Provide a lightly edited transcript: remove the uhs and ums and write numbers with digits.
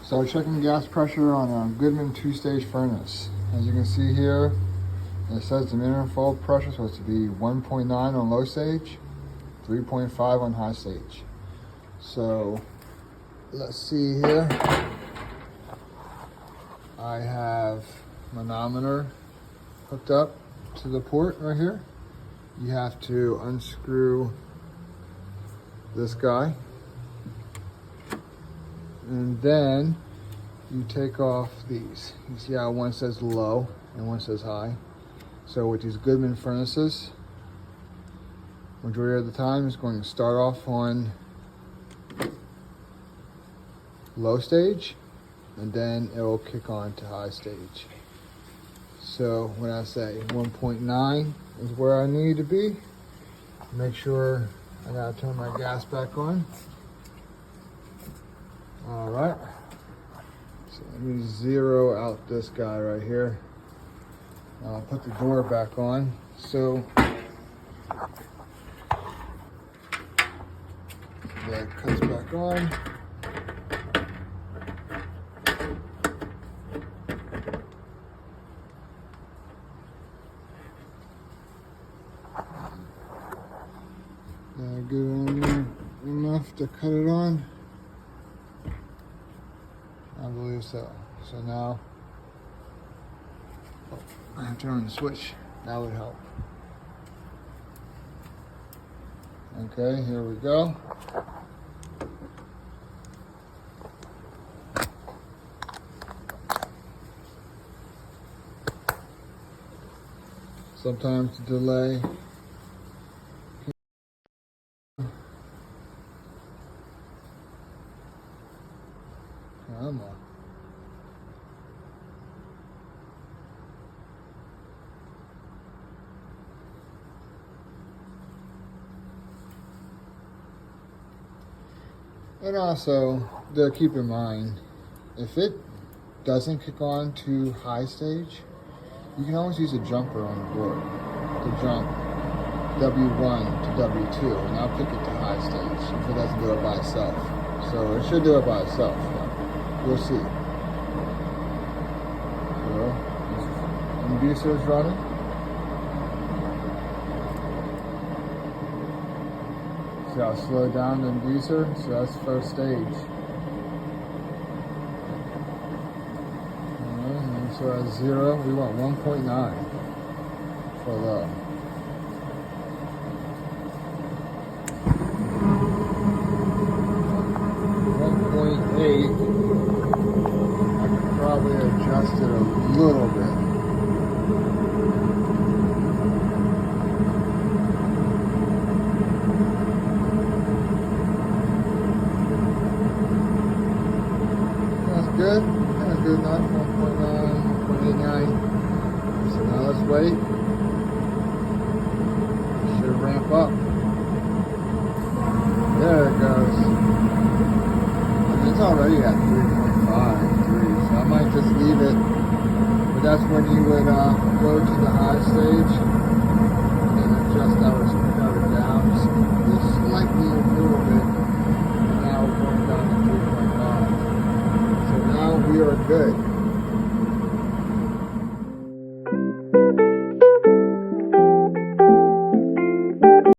So checking gas pressure on a Goodman 2-stage furnace. As you can see here, it says the manifold pressure is supposed to be 1.9 on low stage, 3.5 on high stage. So let's see here. I have manometer hooked up to the port right here. You have to unscrew this guy, and then you take off these. You see how one says low and one says high. So with these Goodman furnaces, majority of the time it's going to start off on low stage, and then it will kick on to high stage. So when I say 1.9 is where I need to be, make sure I gotta turn my gas back on. All right, so let me zero out this guy right here. I'll put the door back on. So that cuts back on. Good enough to cut it on? I believe so. So now, I have to turn on the switch. That would help. Okay, here we go. Sometimes the delay. Come on. And also, to keep in mind, if it doesn't kick on to high stage, you can always use a jumper on the board to jump W1 to W2, and I'll pick it to high stage if it doesn't do it by itself. So it should do it by itself. We'll see. So, inducer is running. See how slow down the inducer? So that's first stage. Alright, so at 0, we want 1.9 for low. Probably adjust it a little bit. That's good. That's good enough. 1.9, 1.89. So now let's wait. It should ramp up. There it goes. It's already at 3.5. I might just leave it, but that's when you would go to the high stage.